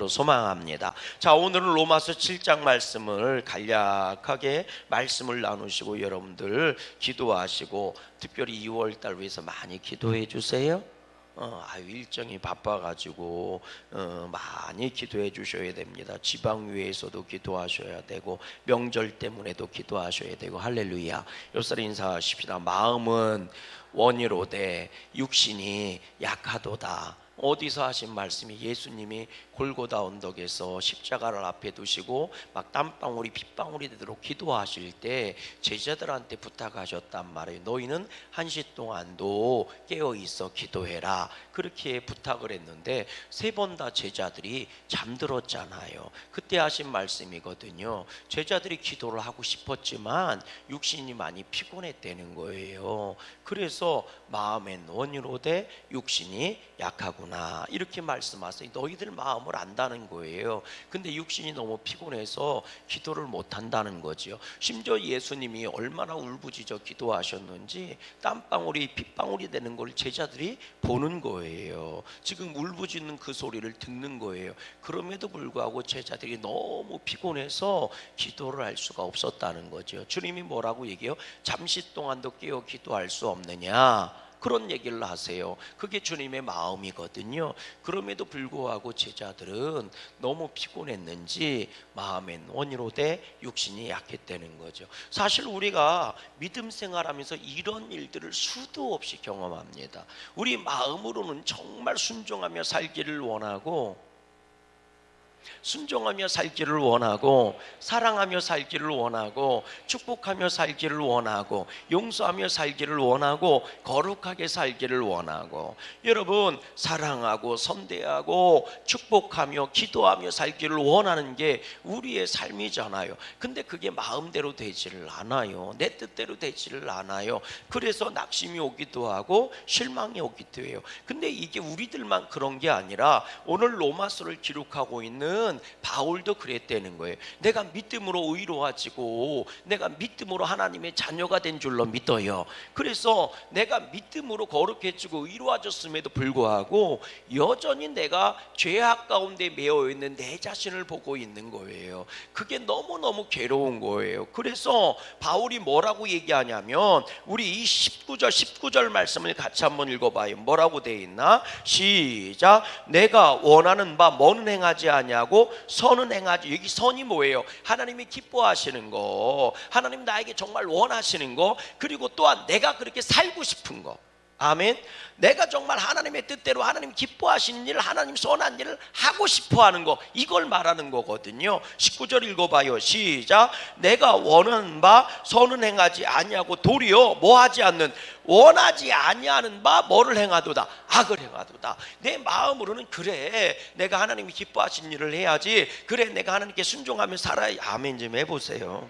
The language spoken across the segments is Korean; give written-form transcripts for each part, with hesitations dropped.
소망합니다. 자, 오늘은 로마서 7장 말씀을 간략하게 말씀을 나누시고 여러분들 기도하시고, 특별히 2월달 위해서 많이 기도해 주세요. 일정이 바빠가지고 많이 기도해 주셔야 됩니다. 지방위에서도 기도하셔야 되고, 명절 때문에도 기도하셔야 되고. 할렐루야. 옆사람 인사하십시다. 마음은 원이로되 육신이 약하도다. 어디서 하신 말씀이, 예수님이 골고다 언덕에서 십자가를 앞에 두시고 막 땀방울이 핏방울이 되도록 기도하실 때 제자들한테 부탁하셨단 말이에요. 너희는 1시 동안도 깨어있어 기도해라, 그렇게 부탁을 했는데 3번 다 제자들이 잠들었잖아요. 그때 하신 말씀이거든요. 제자들이 기도를 하고 싶었지만 육신이 많이 피곤했다는 거예요. 그래서 마음엔 원이로되 육신이 약하구나, 이렇게 말씀하세요. 너희들 마음을 안다는 거예요. 근데 육신이 너무 피곤해서 기도를 못 한다는 거지요. 심지어 예수님이 얼마나 울부짖어 기도하셨는지 땀방울이 핏방울이 되는 걸 제자들이 보는 거예요. 지금 울부짖는 그 소리를 듣는 거예요. 그럼에도 불구하고 제자들이 너무 피곤해서 기도를 할 수가 없었다는 거죠. 주님이 뭐라고 얘기해요? 잠시 동안도 깨어 기도할 수 없느냐, 그런 얘기를 하세요. 그게 주님의 마음이거든요. 그럼에도 불구하고 제자들은 너무 피곤했는지 마음엔 원이로되 육신이 약했다는 거죠. 사실 우리가 믿음 생활하면서 이런 일들을 수도 없이 경험합니다. 우리 마음으로는 정말 순종하며 살기를 원하고, 순종하며 살기를 원하고, 사랑하며 살기를 원하고, 축복하며 살기를 원하고, 용서하며 살기를 원하고, 거룩하게 살기를 원하고. 여러분, 사랑하고 선대하고 축복하며 기도하며 살기를 원하는 게 우리의 삶이잖아요. 근데 그게 마음대로 되지를 않아요. 내 뜻대로 되지를 않아요. 그래서 낙심이 오기도 하고 실망이 오기도 해요. 근데 이게 우리들만 그런 게 아니라 오늘 로마서를 기록하고 있는 바울도 그랬다는 거예요. 내가 믿음으로 의로워지고 내가 믿음으로 하나님의 자녀가 된 줄로 믿어요. 그래서 내가 믿음으로 거룩해지고 의로워졌음에도 불구하고 여전히 내가 죄악 가운데 매여 있는 내 자신을 보고 있는 거예요. 그게 너무너무 괴로운 거예요. 그래서 바울이 뭐라고 얘기하냐면, 우리 이 19절 말씀을 같이 한번 읽어봐요. 뭐라고 되어 있나? 시작. 내가 원하는 바 뭐는 행하지 아니하고 선은 행하지. 여기 선이 뭐예요? 하나님이 기뻐하시는 거, 하나님 나에게 정말 원하시는 거, 그리고 또한 내가 그렇게 살고 싶은 거. 아멘. 내가 정말 하나님의 뜻대로 하나님 기뻐하시는 일, 하나님 선한 일을 하고 싶어 하는 거, 이걸 말하는 거거든요. 19절 읽어봐요. 시작. 내가 원하는 바 선은 행하지 아니하고 도리어 뭐하지 않는, 원하지 아니하는 바 뭐를 행하도다? 악을 행하도다. 내 마음으로는 그래, 내가 하나님이 기뻐하시는 일을 해야지, 그래 내가 하나님께 순종하며 살아야. 아멘 좀 해보세요.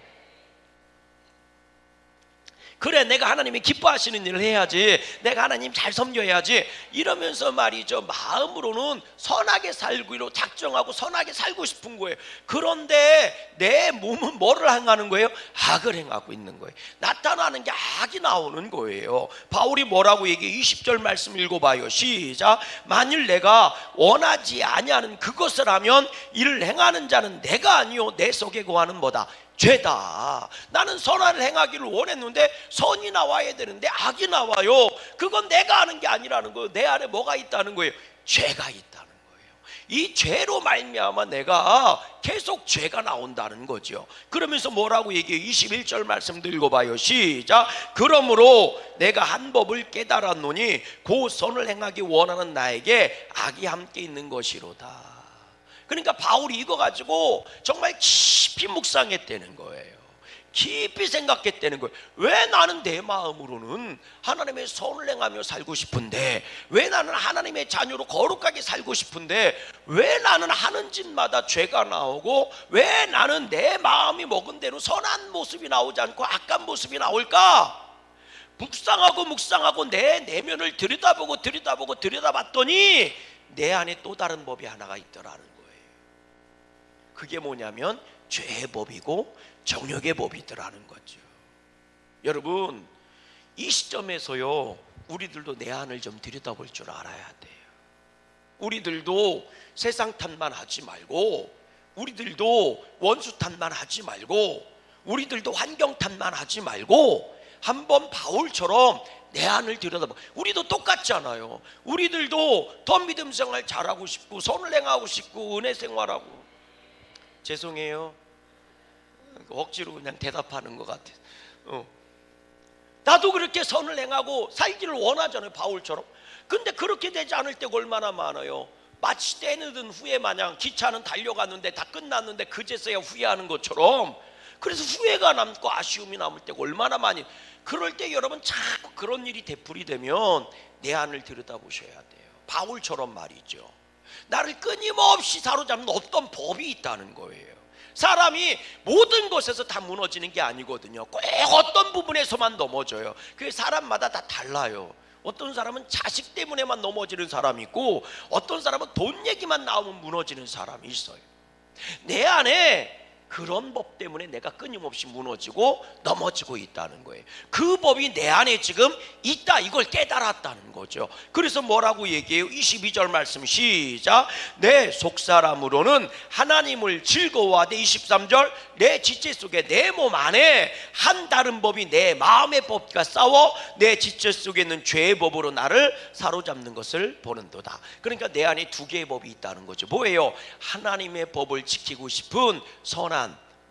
그래 내가 하나님이 기뻐하시는 일을 해야지, 내가 하나님 잘 섬겨야지, 이러면서 말이죠, 마음으로는 선하게 살기로 작정하고 선하게 살고 싶은 거예요. 그런데 내 몸은 뭐를 행하는 거예요? 악을 행하고 있는 거예요. 나타나는 게 악이 나오는 거예요. 바울이 뭐라고 얘기해? 20절 말씀 읽어봐요. 시작. 만일 내가 원하지 아니하는 그것을 하면 이를 행하는 자는 내가 아니요 내 속에 거하는 뭐다? 죄다. 나는 선을 행하기를 원했는데 선이 나와야 되는데 악이 나와요. 그건 내가 하는 게 아니라는 거예요. 내 안에 뭐가 있다는 거예요? 죄가 있다는 거예요. 이 죄로 말미암아 내가 계속 죄가 나온다는 거죠. 그러면서 뭐라고 얘기해요? 21절 말씀도 읽어봐요. 시작. 그러므로 내가 한 법을 깨달았노니 그 선을 행하기 원하는 나에게 악이 함께 있는 것이로다. 그러니까 바울이 이거 가지고 정말 깊이 묵상했다는 거예요. 깊이 생각했다는 거예요. 왜 나는 내 마음으로는 하나님의 선을 행하며 살고 싶은데, 왜 나는 하나님의 자녀로 거룩하게 살고 싶은데, 왜 나는 하는 짓마다 죄가 나오고, 왜 나는 내 마음이 먹은 대로 선한 모습이 나오지 않고 악한 모습이 나올까? 묵상하고 내 내면을 들여다봤더니 내 안에 또 다른 법이 하나가 있더라는 거예요. 그게 뭐냐면 죄의 법이고 정욕의 법이더라는 거죠. 여러분, 이 시점에서요, 우리들도 내 안을 좀 들여다볼 줄 알아야 돼요. 우리들도 세상 탓만 하지 말고, 우리들도 원수 탓만 하지 말고, 우리들도 환경 탓만 하지 말고 한번 바울처럼 내 안을 들여다봐. 우리도 똑같잖아요. 우리들도 더 믿음 생활 잘하고 싶고 선을 행하고 싶고 은혜 생활하고. 죄송해요, 억지로 그냥 대답하는 것 같아요. 나도 그렇게 선을 행하고 살기를 원하잖아요, 바울처럼. 근데 그렇게 되지 않을 때가 얼마나 많아요. 마치 때늦은 후회 마냥 기차는 달려갔는데 다 끝났는데 그제서야 후회하는 것처럼, 그래서 후회가 남고 아쉬움이 남을 때가 얼마나 많이. 그럴 때 여러분 자꾸 그런 일이 되풀이되면 내 안을 들여다보셔야 돼요. 바울처럼 말이죠. 나를 끊임없이 사로잡는 어떤 법이 있다는 거예요. 사람이 모든 것에서 다 무너지는 게 아니거든요. 꼭 어떤 부분에서만 넘어져요. 그게 사람마다 다 달라요. 어떤 사람은 자식 때문에만 넘어지는 사람이 있고, 어떤 사람은 돈 얘기만 나오면 무너지는 사람이 있어요. 내 안에 그런 법 때문에 내가 끊임없이 무너지고 넘어지고 있다는 거예요. 그 법이 내 안에 지금 있다, 이걸 깨달았다는 거죠. 그래서 뭐라고 얘기해요? 22절 말씀 시작. 내 속사람으로는 하나님을 즐거워하되, 23절, 내 지체 속에 내 몸 안에 한 다른 법이 내 마음의 법과 싸워 내 지체 속에 있는 죄의 법으로 나를 사로잡는 것을 보는도다. 그러니까 내 안에 두 개의 법이 있다는 거죠. 뭐예요? 하나님의 법을 지키고 싶은 선한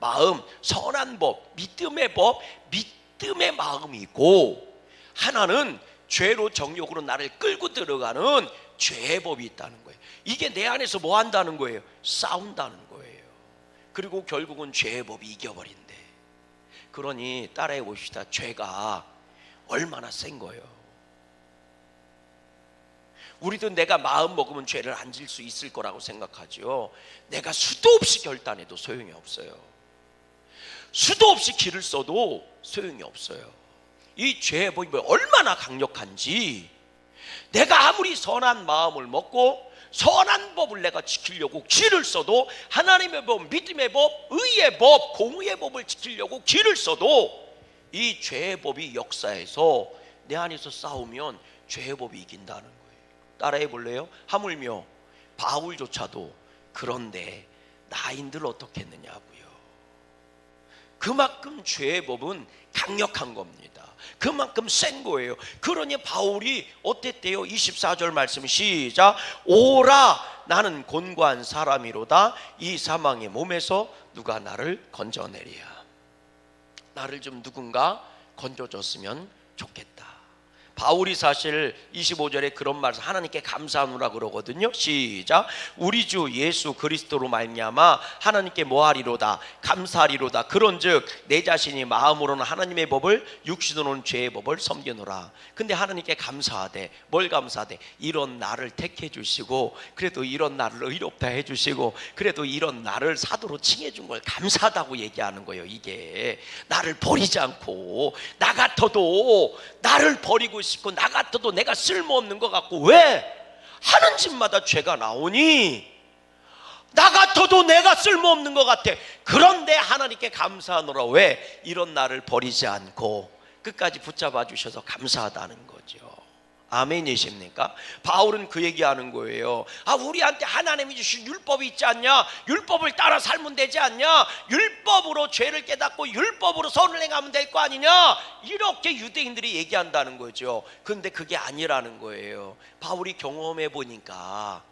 마음, 선한 법, 믿음의 법, 믿음의 마음이 있고, 하나는 죄로 정욕으로 나를 끌고 들어가는 죄의 법이 있다는 거예요. 이게 내 안에서 뭐 한다는 거예요? 싸운다는 거예요. 그리고 결국은 죄의 법이 이겨버린대. 그러니 따라해 봅시다. 죄가 얼마나 센 거예요. 우리도 내가 마음 먹으면 죄를 안 질 수 있을 거라고 생각하죠. 내가 수도 없이 결단해도 소용이 없어요. 수도 없이 길을 써도 소용이 없어요. 이 죄의 법이 얼마나 강력한지, 내가 아무리 선한 마음을 먹고 선한 법을 내가 지키려고 길을 써도, 하나님의 법, 믿음의 법, 의의 법, 공의의 법을 지키려고 길을 써도 이 죄의 법이 역사해서 내 안에서 싸우면 죄의 법이 이긴다는 거예요. 따라해 볼래요? 하물며 바울조차도 그런데 나인들 어떻게 했느냐고요. 그만큼 죄의 법은 강력한 겁니다. 그만큼 센 거예요. 그러니 바울이 어땠대요? 24절 말씀 시작. 오라, 나는 곤고한 사람이로다. 이 사망의 몸에서 누가 나를 건져내리야. 나를 좀 누군가 건져줬으면 좋겠다. 바울이 사실 25절에 그런 말을 하나님께 감사하노라 그러거든요. 시작. 우리 주 예수 그리스도로 말미암아 하나님께 뭐하리로다, 감사하리로다. 그런즉 내 자신이 마음으로는 하나님의 법을, 육신으로는 죄의 법을 섬기노라. 근데 하나님께 감사하되, 뭘 감사하되? 이런 나를 택해 주시고, 그래도 이런 나를 의롭다 해 주시고, 그래도 이런 나를 사도로 칭해 준 걸 감사하다고 얘기하는 거예요. 이게 나를 버리지 않고, 나 같아도 나를 버리고 싶고, 나 같아도 내가 쓸모없는 것 같고, 왜? 하는 집마다 죄가 나오니 나 같아도 내가 쓸모없는 것 같아. 그런데 하나님께 감사하노라. 왜? 이런 나를 버리지 않고 끝까지 붙잡아 주셔서 감사하다는 거죠. 아멘이십니까? 바울은 그 얘기하는 거예요. 우리한테 하나님이 주신 율법이 있지 않냐? 율법을 따라 살면 되지 않냐? 율법으로 죄를 깨닫고 율법으로 선을 행하면 될 거 아니냐? 이렇게 유대인들이 얘기한다는 거죠. 근데 그게 아니라는 거예요. 바울이 경험해 보니까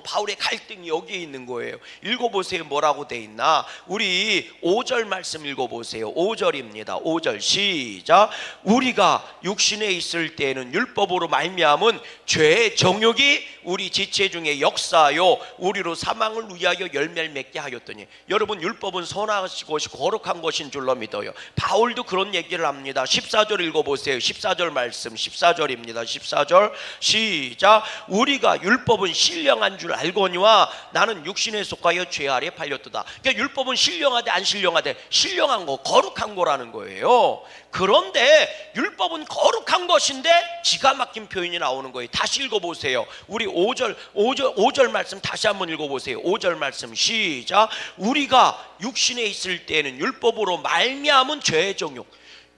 바울의 갈등이 여기에 있는 거예요. 읽어보세요. 뭐라고 돼 있나? 우리 5절 말씀 읽어보세요. 5절입니다. 5절 시작. 우리가 육신에 있을 때에는 율법으로 말미암은 죄의 정욕이 우리 지체 중에 역사하여 우리로 사망을 위하여 열매를 맺게 하였더니. 여러분, 율법은 선한 것이 거룩한 것인 줄로 믿어요. 바울도 그런 얘기를 합니다. 14절 읽어보세요. 14절 말씀, 14절입니다. 14절 시작. 우리가 율법은 신령한 줄 알거니와 나는 육신에 속하여 죄 아래 팔렸도다. 그러니까 율법은 신령하되 안 신령하되, 신령한 거, 거룩한 거라는 거예요. 그런데 율법은 거룩한 것인데 기가 막힌 표현이 나오는 거예요. 다시 읽어보세요. 우리 5절 말씀 다시 한번 읽어보세요. 5절 말씀 시작. 우리가 육신에 있을 때는 율법으로 말미암은 죄의 정욕.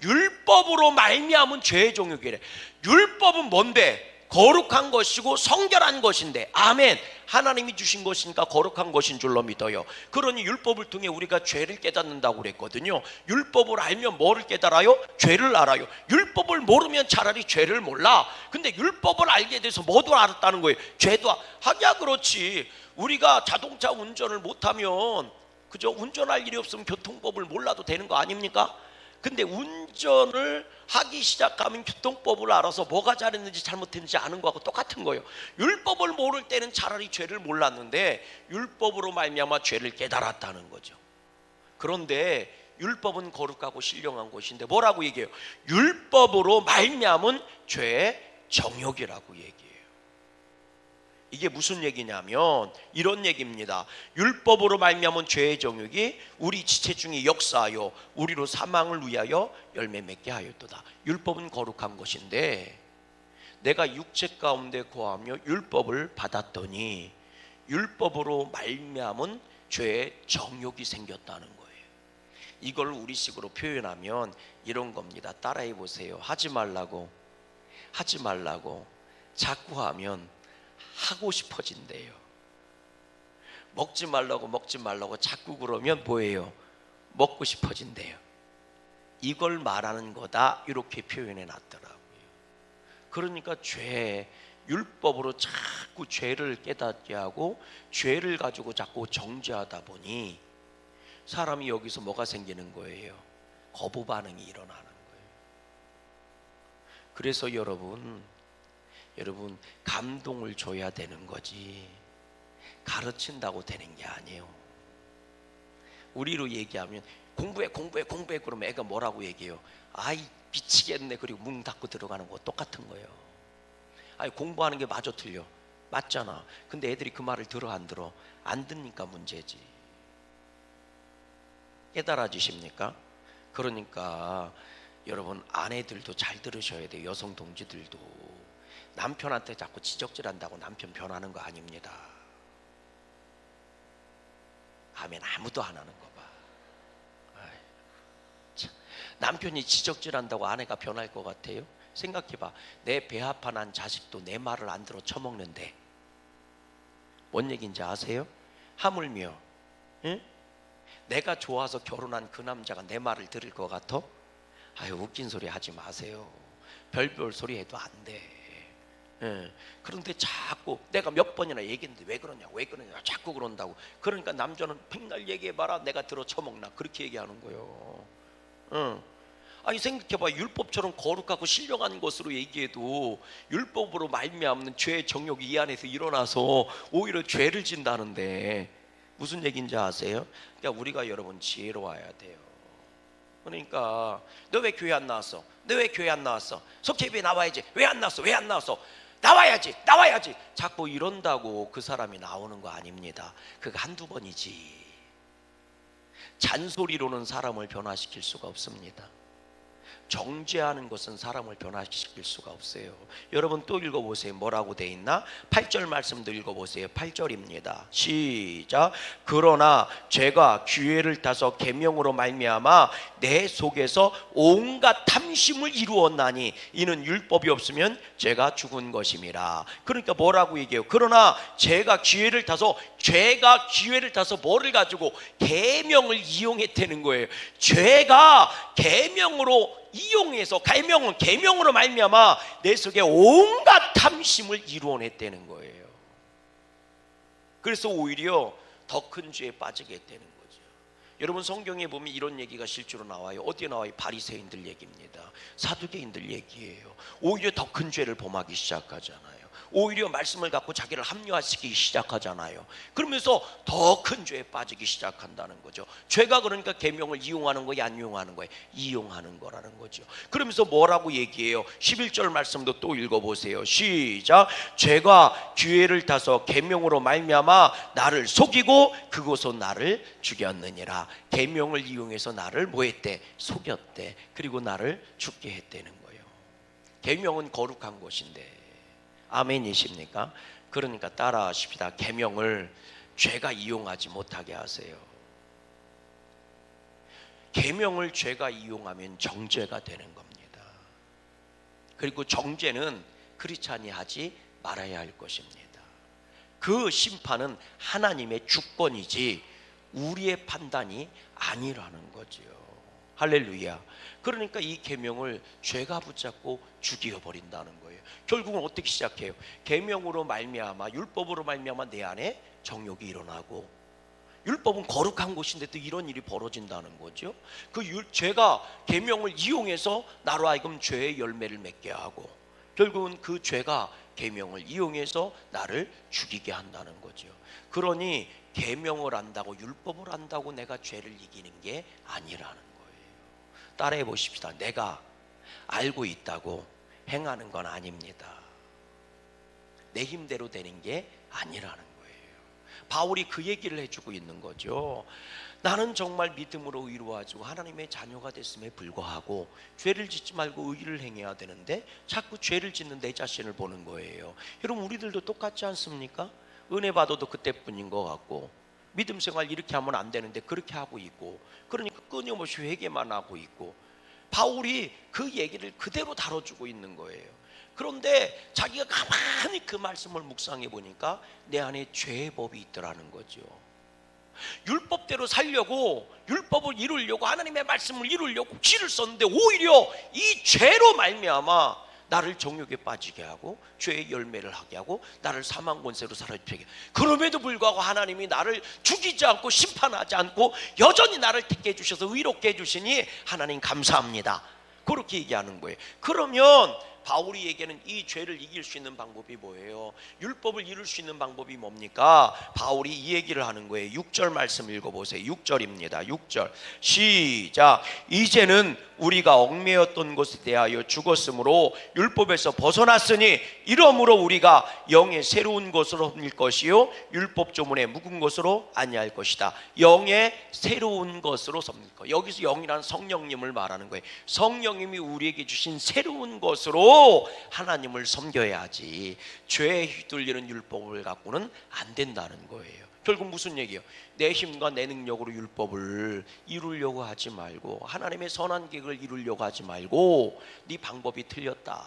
율법으로 말미암은 죄의 정욕이래. 율법은 뭔데? 거룩한 것이고 성결한 것인데, 아멘. 하나님이 주신 것이니까 거룩한 것인 줄로 믿어요. 그러니 율법을 통해 우리가 죄를 깨닫는다고 그랬거든요. 율법을 알면 뭐를 깨달아요? 죄를 알아요. 율법을 모르면 차라리 죄를 몰라. 근데 율법을 알게 돼서 뭐도 알았다는 거예요. 죄도 하냐. 그렇지. 우리가 자동차 운전을 못하면 그저 운전할 일이 없으면 교통법을 몰라도 되는 거 아닙니까? 근데 운전을 하기 시작하면 교통법을 알아서 뭐가 잘했는지 잘못했는지 아는 거하고 똑같은 거예요. 율법을 모를 때는 차라리 죄를 몰랐는데 율법으로 말미암아 죄를 깨달았다는 거죠. 그런데 율법은 거룩하고 신령한 것인데 뭐라고 얘기해요? 율법으로 말미암은 죄의 정욕이라고 얘기해요. 이게 무슨 얘기냐면 이런 얘기입니다. 율법으로 말미암은 죄의 정욕이 우리 지체 중에 역사하여 우리로 사망을 위하여 열매 맺게 하였도다. 율법은 거룩한 것인데 내가 육체 가운데 거하며 율법을 받았더니 율법으로 말미암은 죄의 정욕이 생겼다는 거예요. 이걸 우리식으로 표현하면 이런 겁니다. 따라해 보세요. 하지 말라고 자꾸 하면 하고 싶어진대요. 먹지 말라고 자꾸 그러면 뭐예요? 먹고 싶어진대요. 이걸 말하는 거다, 이렇게 표현해 놨더라고요. 그러니까 율법으로 자꾸 죄를 깨닫게 하고 죄를 가지고 자꾸 정죄하다 보니 사람이 여기서 뭐가 생기는 거예요? 거부 반응이 일어나는 거예요. 그래서 여러분 감동을 줘야 되는 거지 가르친다고 되는 게 아니에요. 우리로 얘기하면 공부해 그러면 애가 뭐라고 얘기해요? 아이 미치겠네. 그리고 문 닫고 들어가는 거 똑같은 거예요. 아니 공부하는 게 마저 틀려. 맞잖아. 근데 애들이 그 말을 들어 안 들어? 안 듣니까 문제지. 깨달아지십니까? 그러니까 여러분 아내들도 잘 들으셔야 돼요. 여성 동지들도 남편한테 자꾸 지적질한다고 남편 변하는 거 아닙니다. 아멘. 아무도 안 하는 거 봐. 참, 남편이 지적질한다고 아내가 변할 것 같아요? 생각해봐. 내 배아파 난 자식도 내 말을 안 들어 처먹는데 뭔 얘기인지 아세요? 하물며 응? 내가 좋아서 결혼한 그 남자가 내 말을 들을 것 같아? 아유 웃긴 소리 하지 마세요. 별별 소리 해도 안 돼. 그런데 자꾸 내가 몇 번이나 얘기했는데 왜 그러냐 자꾸 그런다고. 그러니까 남자는 백날 얘기해봐라 내가 들어 처먹나 그렇게 얘기하는 거예요. 아니 생각해봐. 율법처럼 거룩하고 신령한 것으로 얘기해도 율법으로 말미암는 죄의 정욕이 이 안에서 일어나서 오히려 죄를 진다는데 무슨 얘기인지 아세요? 그러니까 우리가 여러분 지혜로워야 돼요. 그러니까 너 왜 교회 안 나왔어? 속죄비에 나와야지. 왜 안 나왔어? 나와야지. 자꾸 이런다고 그 사람이 나오는 거 아닙니다. 그거 한두 번이지. 잔소리로는 사람을 변화시킬 수가 없습니다. 정죄하는 것은 사람을 변화시킬 수가 없어요. 여러분 또 읽어보세요. 뭐라고 돼 있나? 8절 말씀도 읽어보세요. 8절입니다. 시작. 그러나 죄가 기회를 타서 계명으로 말미암아 내 속에서 온갖 탐심을 이루었나니 이는 율법이 없으면 죄가 죽은 것임이라. 그러니까 뭐라고 얘기해요? 그러나 죄가 기회를 타서 뭐를 가지고 계명을 이용했다는 거예요. 죄가 계명으로 이용해서 계명으로 말미암아 내 속에 온갖 탐심을 이루어냈다는 거예요. 그래서 오히려 더 큰 죄에 빠지게 되는 거죠. 여러분 성경에 보면 이런 얘기가 실제로 나와요. 어디에 나와요? 바리새인들 얘기입니다. 사두개인들 얘기예요. 오히려 더 큰 죄를 범하기 시작하잖아요. 오히려 말씀을 갖고 자기를 합리화시키기 시작하잖아요. 그러면서 더 큰 죄에 빠지기 시작한다는 거죠. 죄가 그러니까 계명을 이용하는 거예요, 안 이용하는 거예요? 이용하는 거라는 거죠. 그러면서 뭐라고 얘기해요? 11절 말씀도 또 읽어보세요. 시작. 죄가 기회를 타서 계명으로 말미암아 나를 속이고 그곳서 나를 죽였느니라. 계명을 이용해서 나를 뭐했대? 속였대. 그리고 나를 죽게 했다는 거예요. 계명은 거룩한 것인데 아멘이십니까? 그러니까 따라하십시다. 계명을 죄가 이용하지 못하게 하세요. 계명을 죄가 이용하면 정죄가 되는 겁니다. 그리고 정죄는 그렇지 아니하지 말아야 할 것입니다. 그 심판은 하나님의 주권이지 우리의 판단이 아니라는 거지요. 할렐루야. 그러니까 이 계명을 죄가 붙잡고 죽여버린다는 거예요. 결국은 어떻게 시작해요? 계명으로 말미암아, 율법으로 말미암아 내 안에 정욕이 일어나고, 율법은 거룩한 곳인데 또 이런 일이 벌어진다는 거죠. 죄가 계명을 이용해서 나로 하여금 죄의 열매를 맺게 하고, 결국은 그 죄가 계명을 이용해서 나를 죽이게 한다는 거죠. 그러니 계명을 안다고, 율법을 안다고 내가 죄를 이기는 게 아니라는 거예요. 따라해 보십시다. 내가 알고 있다고 행하는 건 아닙니다. 내 힘대로 되는 게 아니라는 거예요. 바울이 그 얘기를 해주고 있는 거죠. 나는 정말 믿음으로 의로워지고 하나님의 자녀가 됐음에 불구하고 죄를 짓지 말고 의를 행해야 되는데 자꾸 죄를 짓는 내 자신을 보는 거예요. 여러분, 우리들도 똑같지 않습니까? 은혜 받아도 그때뿐인 것 같고, 믿음 생활 이렇게 하면 안 되는데 그렇게 하고 있고, 그러니까 끊임없이 회개만 하고 있고, 바울이 그 얘기를 그대로 다뤄주고 있는 거예요. 그런데 자기가 가만히 그 말씀을 묵상해 보니까 내 안에 죄의 법이 있더라는 거죠. 율법대로 살려고, 율법을 이루려고, 하나님의 말씀을 이루려고 길을 썼는데 오히려 이 죄로 말미암아 나를 정욕에 빠지게 하고 죄의 열매를 하게 하고 나를 사망 권세로 사로잡게 하게. 그럼에도 불구하고 하나님이 나를 죽이지 않고 심판하지 않고 여전히 나를 택해 주셔서 의롭게 해주시니 하나님 감사합니다. 그렇게 얘기하는 거예요. 그러면 바울이 얘기하는 이 죄를 이길 수 있는 방법이 뭐예요? 율법을 이룰 수 있는 방법이 뭡니까? 바울이 이 얘기를 하는 거예요. 6절 말씀 읽어보세요. 6절입니다. 6절 시작. 이제는 우리가 얽매였던 것에 대하여 죽었으므로 율법에서 벗어났으니 이러므로 우리가 영의 새로운 것으로 험릴 것이요 율법 조문에 묵은 것으로 아니할 것이다. 영의 새로운 것으로 섭릴 것. 여기서 영이라는 성령님을 말하는 거예요. 성령님이 우리에게 주신 새로운 것으로 하나님을 섬겨야지 죄에 휘둘리는 율법을 갖고는 안 된다는 거예요. 결국 무슨 얘기예요? 내 힘과 내 능력으로 율법을 이루려고 하지 말고, 하나님의 선한 계획을 이루려고 하지 말고, 네 방법이 틀렸다.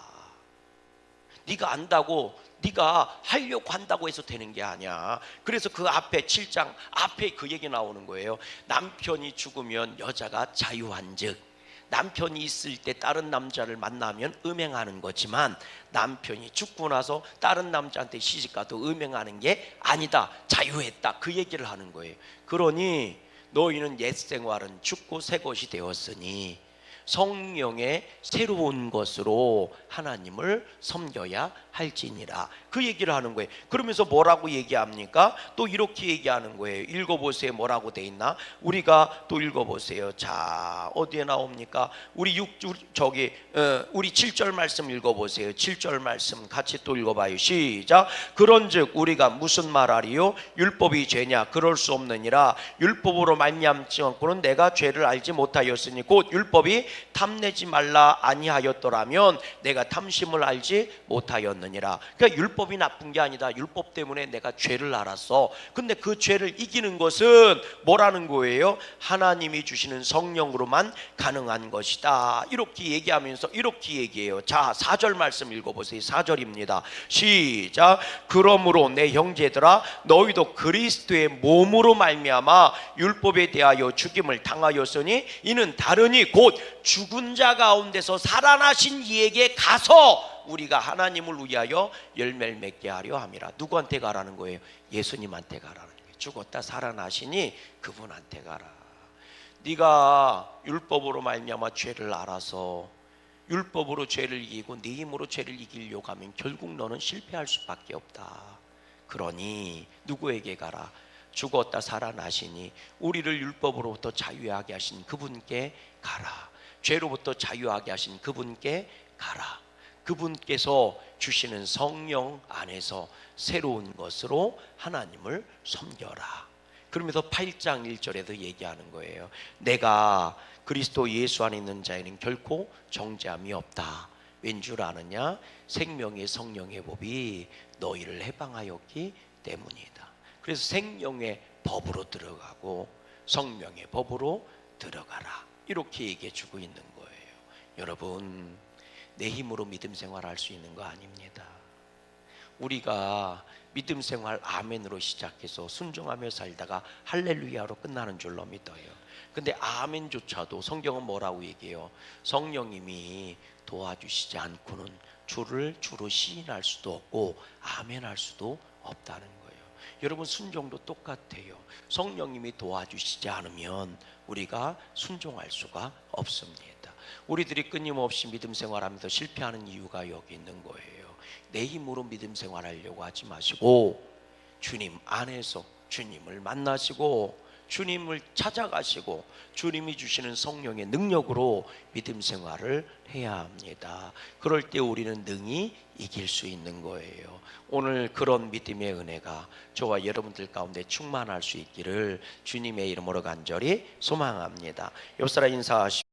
네가 안다고, 네가 하려고 한다고 해서 되는 게 아니야. 그래서 그 앞에 7장 앞에 그 얘기 나오는 거예요. 남편이 죽으면 여자가 자유한즉, 남편이 있을 때 다른 남자를 만나면 음행하는 거지만 남편이 죽고 나서 다른 남자한테 시집가도 음행하는 게 아니다. 자유했다. 그 얘기를 하는 거예요. 그러니 너희는 옛 생활은 죽고 새 것이 되었으니 성령의 새로운 것으로 하나님을 섬겨야 할지니라. 그 얘기를 하는 거예요. 그러면서 뭐라고 얘기합니까? 또 이렇게 얘기하는 거예요. 읽어보세요. 뭐라고 돼 있나? 우리가 또 읽어보세요. 자, 어디에 나옵니까? 우리 7절 말씀 읽어보세요. 7절 말씀 같이 또 읽어봐요. 시작. 그런즉 우리가 무슨 말하리요? 율법이 죄냐? 그럴 수 없느니라. 율법으로 말미암지 않고는 내가 죄를 알지 못하였으니 곧 율법이 탐내지 말라 아니하였더라면 내가 탐심을 알지 못하였느니라. 그러니까 율법이 나쁜 게 아니다. 율법 때문에 내가 죄를 알았어. 근데 그 죄를 이기는 것은 뭐라는 거예요? 하나님이 주시는 성령으로만 가능한 것이다. 이렇게 얘기하면서 이렇게 얘기해요. 자, 4절 말씀 읽어보세요. 4절입니다. 시작. 그러므로 내 형제들아 너희도 그리스도의 몸으로 말미암아 율법에 대하여 죽임을 당하였으니 이는 다르니 곧 죽은 자 가운데서 살아나신 이에게 가서 우리가 하나님을 위하여 열매를 맺게 하려 함이라. 누구한테 가라는 거예요? 예수님한테 가라는 거예요. 죽었다 살아나시니 그분한테 가라. 네가 율법으로 말미암아 죄를 알아서 율법으로 죄를 이기고 네 힘으로 죄를 이기려고 하면 결국 너는 실패할 수밖에 없다. 그러니 누구에게 가라? 죽었다 살아나시니 우리를 율법으로부터 자유하게 하신 그분께 가라. 죄로부터 자유하게 하신 그분께 가라. 그분께서 주시는 성령 안에서 새로운 것으로 하나님을 섬겨라. 그러면서 8장 1절에도 얘기하는 거예요. 내가 그리스도 예수 안에 있는 자에는 결코 정죄함이 없다. 왠 줄 아느냐? 생명의 성령의 법이 너희를 해방하였기 때문이다. 그래서 생명의 법으로 들어가고 성령의 법으로 들어가라. 이렇게 얘기해 주고 있는 거예요. 여러분, 내 힘으로 믿음 생활할 수 있는 거 아닙니다. 우리가 믿음 생활 아멘으로 시작해서 순종하며 살다가 할렐루야로 끝나는 줄로 믿어요. 근데 아멘조차도 성경은 뭐라고 얘기해요? 성령님이 도와주시지 않고는 주를 주로 시인할 수도 없고 아멘할 수도 없다는 거예요. 여러분, 순종도 똑같아요. 성령님이 도와주시지 않으면 우리가 순종할 수가 없습니다. 우리들이 끊임없이 믿음 생활하면서 실패하는 이유가 여기 있는 거예요. 내 힘으로 믿음 생활하려고 하지 마시고 주님 안에서 주님을 만나시고 주님을 찾아가시고 주님이 주시는 성령의 능력으로 믿음 생활을 해야 합니다. 그럴 때 우리는 능히 이길 수 있는 거예요. 오늘 그런 믿음의 은혜가 저와 여러분들 가운데 충만할 수 있기를 주님의 이름으로 간절히 소망합니다. 옆 사람 인사하시고